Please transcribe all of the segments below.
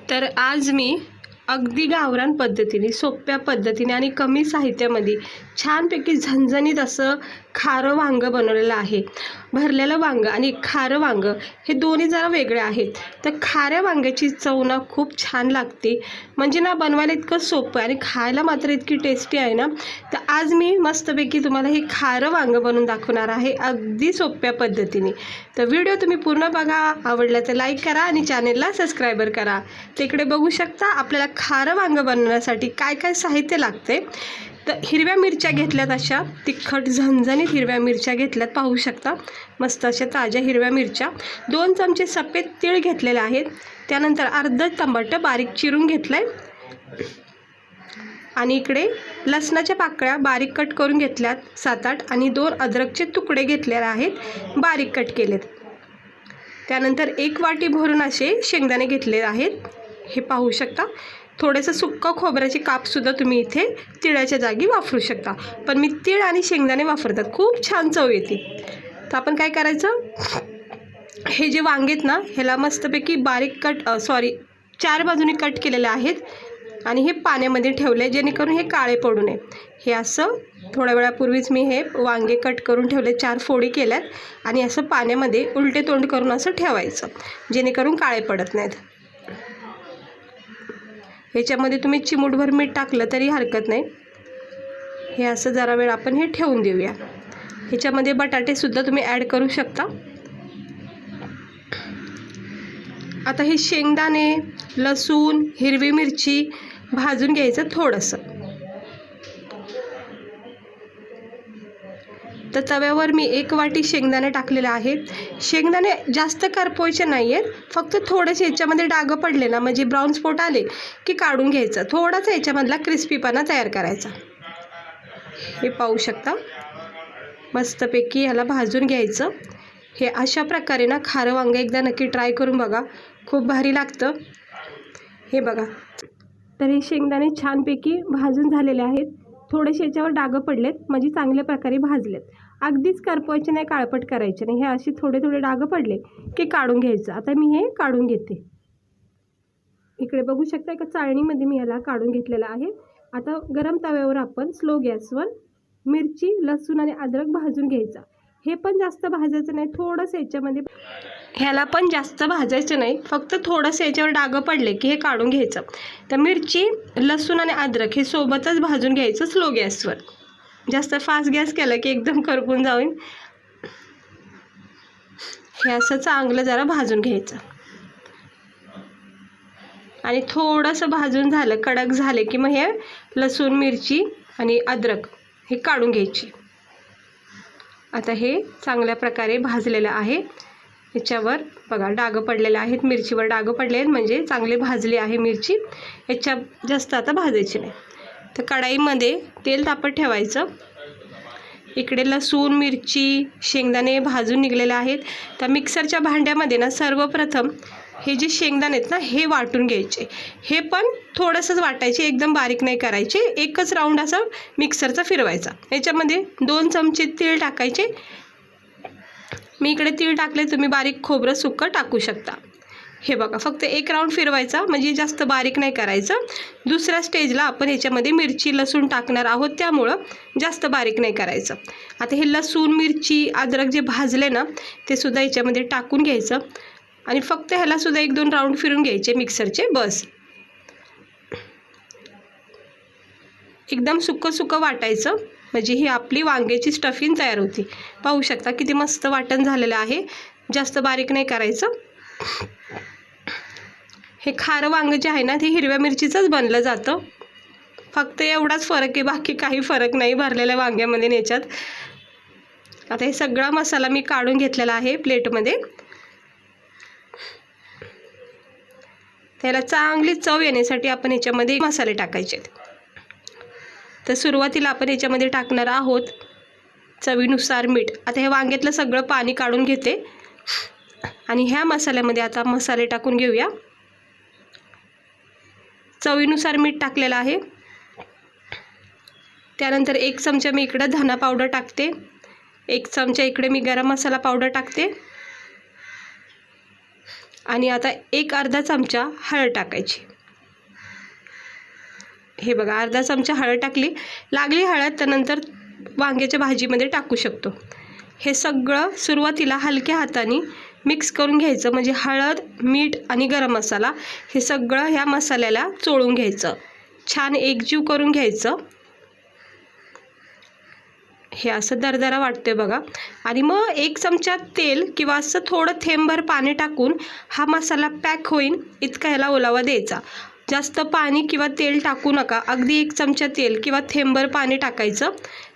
तर आज मी अगदी गावरान पद्धतीने, सोप्या पद्धतीने आणि कमी साहित्यामध्ये छानपैकी झणझणीत असं खारं वांगं बनवलेलं आहे. भरलेलं वांगं आणि खारं वांगं हे दोन्ही जरा वेगळे आहेत. तर खाऱ्या वांग्याची चव ना खूप छान लागते, म्हणजे ना बनवायला इतकं सोपं आणि खायला मात्र इतकी टेस्टी आहे ना. तर आज मी मस्तपैकी तुम्हाला हे खारं वांगं बनवून दाखवणार आहे अगदी सोप्या पद्धतीने. तर व्हिडिओ तुम्ही पूर्ण बघा, आवडला तर लाईक करा आणि चॅनेलला सबस्क्राईबर करा. तिकडे बघू शकता आपल्याला खारं वांगं बनवण्यासाठी काय काय साहित्य लागते. तर हिरव्या मिरच्या घेतल्यात, अशा तिखट झणझणीत हिरव्या मिरच्या घेतल्यात, पाहू शकता मस्त अशा ताज्या हिरव्या मिरच्या. 2 चमचे सफेद तीळ घेतलेले आहेत. त्यानंतर अर्धा टमाटर बारीक चिरून घेतलाय आणि इकडे लसणाच्या पाकळ्या बारीक कट करून घेतल्यात 7-8 आणि 2 अद्रकचे तुकडे घेतलेले आहेत, बारीक कट केलेत. त्यानंतर 1 वाटी भरून असे शेंगदाणे घेतले आहेत, हे पाहू शकता. थोडंसं सुक्कं खोबऱ्याचे कापसुद्धा तुम्ही इथे तिळाच्या जागी वापरू शकता, पण मी तीळ आणि शेंगदाणे वापरतात, खूप छान चव येते. तर आपण काय करायचं, हे जे वांगेत ना ह्याला मस्तपैकी बारीक कट 4 बाजूनी कट केलेले आहेत आणि हे पाण्यामध्ये ठेवले जेणेकरून हे काळे पडू नये. हे असं थोड्या वेळापूर्वीच मी हे वांगे कट करून ठेवले, 4 फोडी केल्यात आणि असं पाण्यामध्ये उलटे तोंड करून असं ठेवायचं जेणेकरून काळे पडत नाहीत. ह्याच्यामध्ये तुम्ही चिमूटभर मीठ टाकलं तरी हरकत नाही. हे असं जरा वेळ आपण हे ठेवून देऊया. ह्याच्यामध्ये बटाटेसुद्धा तुम्ही ॲड करू शकता. आता हे शेंगदाणे, लसूण, हिरवी मिरची भाजून घ्यायचं थोडंसं. तर तव्यावर मी 1 वाटी शेंगदाणे टाकलेले आहेत. शेंगदाणे जास्त करपवायचे नाही आहेत, फक्त थोडेसे याच्यामध्ये डाग पडले ना, म्हणजे ब्राऊन स्पॉट आले की काढून घ्यायचं. थोडासा याच्यामधला क्रिस्पीपणा तयार करायचा. हे पाहू शकता मस्तपैकी ह्याला भाजून घ्यायचं. हे अशा प्रकारे ना खारं वांगं एकदा नक्की ट्राय करून बघा, खूप भारी लागतं. हे बघा, तर हे शेंगदाणे छानपैकी भाजून झालेले आहेत. थोडेसे याच्यावर डाग पडलेत, म्हणजे चांगल्या प्रकारे भाजलेत. अगदीच करपवायचे नाही, काळपट करायचे नाही. हे असे थोडे थोडे डाग पडले की काढून घ्यायचं. आता मी हे काढून घेते. इकडे बघू शकता एका चाळणीमध्ये मी ह्याला काढून घेतलेला आहे. आता गरम तव्यावर आपण स्लो गॅसवर मिरची, लसूण आणि अद्रक भाजून घ्यायचा. हे पण जास्त भाजायचं नाही, थोडंसं याच्यामध्ये ह्याला पण जास्त भाजायचं नाही, फक्त थोडंसं याच्यावर डाग पडले की हे काढून घ्यायचं. तर मिरची, लसूण आणि अद्रक हे सोबतच भाजून घ्यायचं स्लो गॅसवर. जास्त फास्ट गॅस केला की एकदम करपून जाऊन. हे असं चांगलं जरा भाजून घ्यायचं आणि थोडंसं भाजून झालं, कडक झाले की मग हे लसूण, मिरची आणि अद्रक हे काढून घ्यायची. आता हे चांगल्या प्रकारे भाजलेलं आहे. ह्याच्यावर बघा डाग पडलेले आहेत, मिरचीवर डाग पडले आहेत, म्हणजे चांगले भाजले आहे मिरची. ह्याच्या जास्त आता भाजायची नाही. तर कढाईमध्ये तेल तापत ठेवायचं. इकडे लसूण, मिरची, शेंगदाणे भाजून निघलेले आहेत. तर मिक्सरच्या भांड्यामध्ये ना सर्वप्रथम हे जे शेंगदाणे आहेत ना हे वाटून घ्यायचे. हे पण थोडंसंच वाटायचे, एकदम बारीक नाही करायचे. एकच राऊंड असं मिक्सरचा फिरवायचा. याच्यामध्ये 2 चमचे तीळ टाकायचे. मी इकडे तीळ टाकले, तुम्ही बारीक खोबरं सुक्कं टाकू शकता. हे बघा, फक्त 1 राऊंड फिरवायचा, म्हणजे जास्त बारीक नाही करायचं. दुसऱ्या स्टेजला आपण ह्याच्यामध्ये मिरची, लसूण टाकणार आहोत, त्यामुळं जास्त बारीक नाही करायचं. आता हे लसूण, मिरची, अद्रक जे भाजले ना ते सुद्धा याच्यामध्ये टाकून घ्यायचं आणि फक्त ह्याला सुद्धा 1-2 राऊंड फिरून घ्यायचे मिक्सरचे, बस. एकदम सुक्कं सुक्कं वाटायचं, म्हणजे ही आपली वांग्याची स्टफिंग तयार होती. पाहू शकता किती मस्त वाटण झालेलं आहे, जास्त बारीक नाही करायचं. हे खारं वांगं जे आहे ना ते हिरव्या मिरचीचंच बनलं जातं, फक्त एवढाच फरक आहे, बाकी काही फरक नाही भरलेल्या वांग्यामध्ये आणि याच्यात. आता हे सगळा मसाला मी काढून घेतलेला आहे प्लेटमध्ये. त्याला चांगली चव येण्यासाठी आपण याच्यामध्ये मसाले टाकायचे आहेत. तर सुरुवातीला आपण याच्यामध्ये टाकणार आहोत चवीनुसार मीठ. आता हे वांग्यातलं सगळं पाणी काढून घेते आणि ह्या मसाल्यामध्ये आता मसाले टाकून घेऊया. चवीनुसार मीठ टाकलेलं आहे. त्यानंतर 1 चमचा मी इकडे धना पावडर टाकते, 1 चमचा इकडे मी गरम मसाला पावडर टाकते आणि आता एक अर्धा चमचा हळद टाकायची। हे बघा अर्धा चमचा हळद टाकली, लागली हळद तर नंतर वांग्याच्या भाजीमध्ये टाकू शकतो। हे सगळं सुरुवातीला हलक्या हाताने मिक्स करून घ्यायचं, म्हणजे हळद, मीठ आणि गरम मसाला हे सगळं ह्या मसाल्याला चोळून घ्यायचं, छान एकजीव करून घ्यायचं। हे असं दरदरा वाटतंय बघा। आणि मग एक चमचा तेल किंवा असं थोडं थेंबभर पाणी टाकून हा मसाला पॅक होईल इतका ह्याला ओलावा द्यायचा। जास्त पाणी किंवा तेल टाकू नका, अगदी एक चमचा तेल किंवा थेंबभर पाणी टाकायचं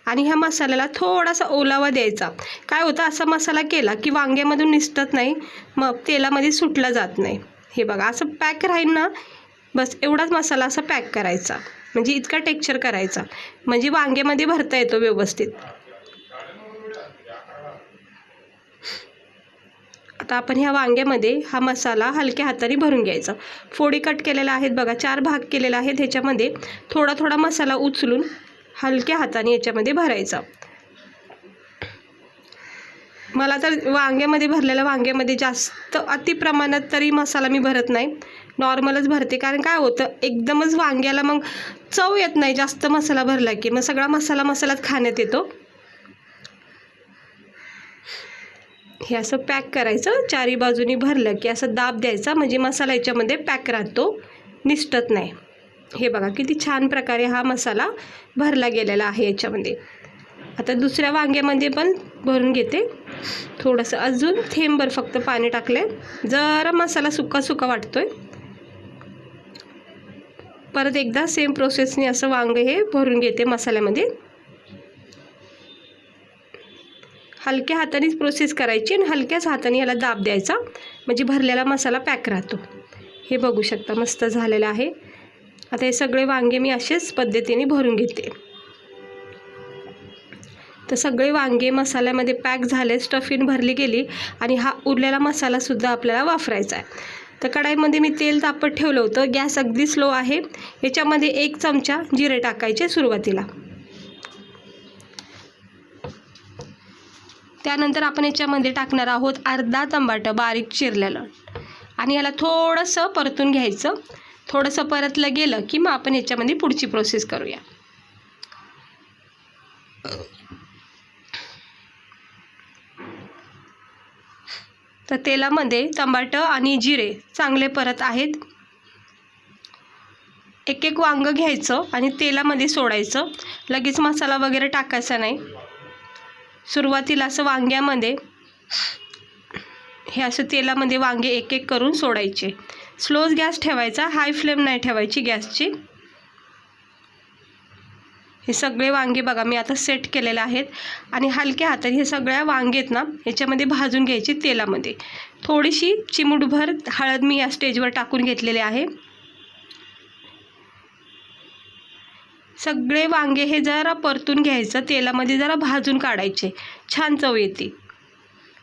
आणि ह्या मसाल्याला थोडासा ओलावा द्यायचा। काय होतं, असा मसाला केला की वांग्यामधून निसटत नाही, मग तेलामध्ये सुटला जात नाही। हे बघा असं पॅक राहील ना, बस एवढाच मसाला असा पॅक करायचा, म्हणजे इतका टेक्स्चर करायचा, म्हणजे वांग्यामध्ये भरता येतो व्यवस्थित। आता आपण ह्या वांग्यामध्ये हा मसाला हलक्या हाताने भरून घ्यायचा। फोडी कट केलेल्या आहेत बघा, 4 भाग केलेला आहे, त्याच्यामध्ये थोडा थोडा मसाला उचलून हलक्या हाताने याच्यामध्ये भरायचा। मला तर वांग्यामध्ये भरलेल्या वांग्यामध्ये जास्त अति प्रमाणात तरी मसाला मी भरत नाही, नॉर्मलच भरते। कारण काय होतं, एकदमच वांग्याला मग चव येत नाही जास्त मसाला भरला की, मग सगळा मसालाच खाण्यात येतो। हे असं पॅक करायचं, चारी बाजूनी भरलं की असं दाब द्यायचा, म्हणजे मसाला याच्यामध्ये पॅक राहतो, निसटत नाही। हे बघा किती छान प्रकारे हा मसाला भरला गेलेला आहे याच्यामध्ये। आता दुसऱ्या वांग्यामध्ये पण भरून घेते, थोडंसं अजून थेंबभर फक्त पाणी टाकले, जरा मसाला सुका सुका वाटतोय। परत एकदा सेम प्रोसेसने असं वांगे हे भरून घेते मसाल्यामध्ये। हलक्या हातानेच प्रोसेस करायची आणि हलक्याच हाताने याला दाब द्यायचा, म्हणजे भरलेला मसाला पॅक राहतो। हे बघू शकता मस्त झालेलं आहे। आता हे सगळे वांगे मी अशाच पद्धतीने भरून घेते। तर सगळे वांगे मसाल्यामध्ये पॅक झाले, स्टफिंग भरली गेली आणि हा उरलेला मसालासुद्धा आपल्याला वापरायचा आहे। तर कढाईमध्ये मी तेल तापत ठेवलं होतं, गॅस अगदी स्लो आहे। याच्यामध्ये 1 चमचा जिरे टाकायचे सुरुवातीला, त्यानंतर आपण याच्यामध्ये टाकणार आहोत अर्धा टमाटर बारीक चिरलेलं आणि याला थोडंसं परतून घ्यायचं। थोडंसं परतलं गेलं की मग आपण याच्यामध्ये पुढची प्रोसेस करूया। तर तेलामध्ये टमाटर आणि जिरे चांगले परत आहेत। एक एक वांग घ्यायचं आणि तेलामध्ये सोडायचं, लगेच मसाला वगैरे टाकायचा नाही। सुरुवातीला असं वांग्यामध्ये हे असं तेलामध्ये वांगे एक एक करून सोडायचे। स्लो गॅस ठेवायचा, हाय फ्लेम नाही ठेवायची गॅसची। हे सगळे वांगे बघा मी आता सेट केलेले आहेत आणि हलक्या हाताने हे सगळ्या वांगे आहेत ना याच्यामध्ये भाजून घ्यायचे तेलामध्ये। थोडीशी चिमूटभर हळद मी या स्टेजवर टाकून घेतलेले आहे। सगळे वांगे हे जरा परतून घ्यायचं, तेलामध्ये जरा भाजून काढायचे, छान चव येते।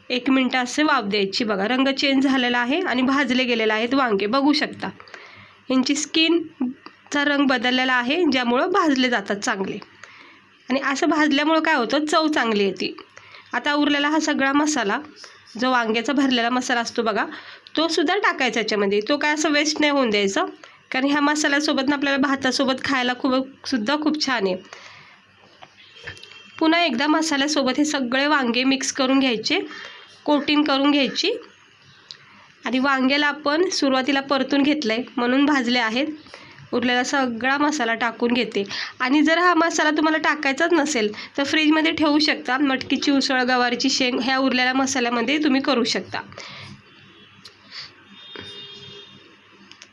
1 मिनिट असे वाफ द्यायची। बघा रंग चेंज झालेला आहे आणि भाजले गेलेले आहेत वांगे, बघू शकता यांची स्किनचा रंग बदललेला आहे, ज्यामुळं भाजले जातात चांगले। आणि असं भाजल्यामुळं काय होतं, चव चांगली येते। आता उरलेला हा सगळा मसाला, जो वांग्याचा भरलेला मसाला असतो बघा, तो सुद्धा टाकायचा याच्यामध्ये। तो काय असं वेस्ट नाही होऊन द्यायचा, कारण ह्या मसाल्यासोबत ना आपल्याला भातासोबत खायला खूप छान आहे। पुन्हा एकदा मसाल्यासोबत हे सगळे वांगे मिक्स करून घ्यायचे, कोटिंग करून घ्यायची। आणि वांग्याला आपण सुरुवातीला परतून घेतलं आहे म्हणून भाजले आहेत। उरलेला सगळा मसाला टाकून घेते आणि जर हा मसाला तुम्हाला टाकायचाच नसेल तर फ्रीजमध्ये ठेवू शकता। मटकीची उसळ, गवारीची शेंग ह्या उरलेल्या मसाल्यामध्ये तुम्ही करू शकता।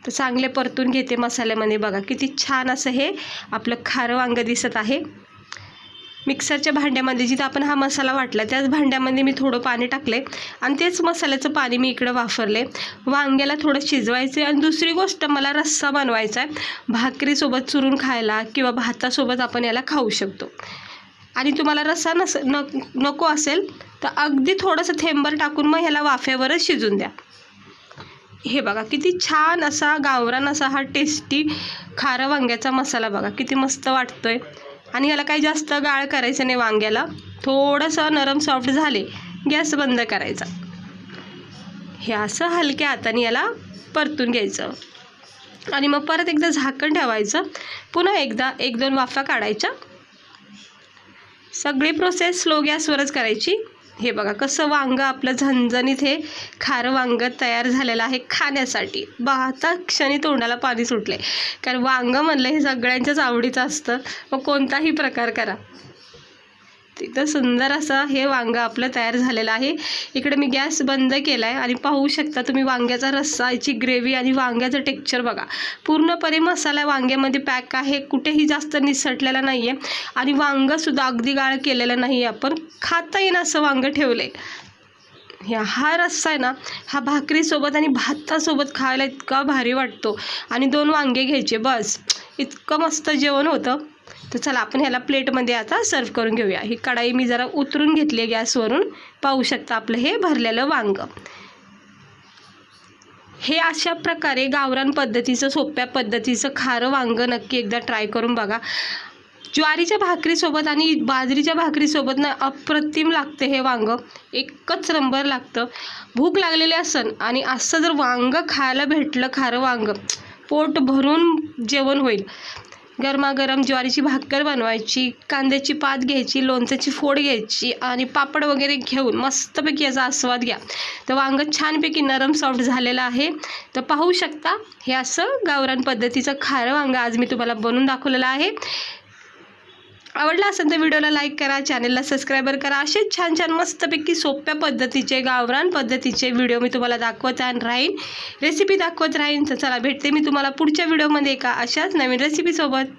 तर चांगले परतून घेते मसाल्यामध्ये। बघा किती छान असं हे आपलं खारं वांगं दिसत आहे। मिक्सरच्या भांड्यामध्ये जिथं आपण हा मसाला वाटला त्याच भांड्यामध्ये मी थोडं पाणी टाकले आणि तेच मसाल्याचं पाणी मी इकडं वापरले। वांग्याला थोडं शिजवायचं आणि दुसरी गोष्ट मला रस्सा बनवायचा आहे, भाकरीसोबत चुरून खायला किंवा भातासोबत आपण याला खाऊ शकतो। आणि तुम्हाला रस्सा नको असेल तर अगदी थोडंसं थेंबर टाकून मग ह्याला वाफेवरच शिजून द्या। हे बघा किती छान असा गावरान असा हा टेस्टी खारं वांग्याचा मसाला बघा किती मस्त वाटतोय। आणि याला काही जास्त गाळ करायचं नाही वांग्याला, थोडंसं नरम सॉफ्ट झाले गॅस बंद करायचा। हे असं हलक्या हाताने याला परतून घ्यायचं आणि मग परत एकदा झाकण ठेवायचं. पुन्हा एकदा 1-2 वाफा काढायच्या. सगळी प्रोसेस स्लो गॅसवरच करायची. हे बघा कसं वांगं आपलं झणझणीत हे खारं वांगं तयार झालेलं आहे खाण्यासाठी. आता क्षणी तोंडाला पाणी सुटले, कारण वांगं म्हणलं हे सगळ्यांच्याच आवडीचं असतं, मग कोणताही प्रकार करा. तिथं सुंदर असं हे वांगं आपलं तयार झालेलं आहे. इकडे मी गॅस बंद केला आहे आणि पाहू शकता तुम्ही वांग्याचा रस्सा, याची ग्रेव्ही आणि वांग्याचं टेक्स्चर बघा. पूर्णपणे मसाला वांग्यामध्ये पॅक आहे, कुठेही जास्त निसटलेला नाही आहे आणि वांगंसुद्धा अगदी गाळ केलेलं नाही आहे. आपण खाता येईन असं वांगं ठेवलं आहे. हा रस्सा आहे ना, हा भाकरीसोबत आणि भातासोबत खायला इतका भारी वाटतो. आणि 2 वांगे घ्यायचे बस, इतकं मस्त जेवण होतं. तर चला आपण ह्याला प्लेटमध्ये आता सर्व करून घेऊया. ही कढाई मी जरा उतरून घेतली आहे गॅसवरून. पाहू शकता आपलं हे भरलेलं वांगं. हे अशा प्रकारे गावरान पद्धतीचं, सोप्या पद्धतीचं खारं वांगं नक्की एकदा ट्राय करून बघा. ज्वारीच्या भाकरीसोबत आणि बाजरीच्या भाकरीसोबत ना अप्रतिम लागते हे वांगं, एकच नंबर लागतं. भूक लागलेली असन आणि असं जर वांगं खायला भेटलं, खारं वांगं, पोट भरून जेवण होईल. गरमागरम ज्वारीची भाकर बनवायची, कांद्याची पात घ्यायची, लोणच्याची फोड घ्यायची आणि पापड वगैरे घेऊन मस्तपैकी याचा आस्वाद घ्या. तर वांगं छानपैकी नरम सॉफ्ट झालेलं आहे. तर पाहू शकता हे असं गावरान पद्धतीचं खारं वांगं आज मी तुम्हाला बनवून दाखवलेलं आहे. आवडला असेल तर व्हिडिओला लाईक करा, चॅनलला सबस्क्राईबर करा. असेच छान छान मस्तपैकी सोप्या पद्धतीचे, गावरान पद्धतीचे व्हिडिओ मी तुम्हाला दाखवत राहीन, रेसिपी दाखवत राहीन. तर चला भेटते मी तुम्हाला पुढच्या व्हिडिओमध्ये एका अशाच नवीन रेसिपीसोबत.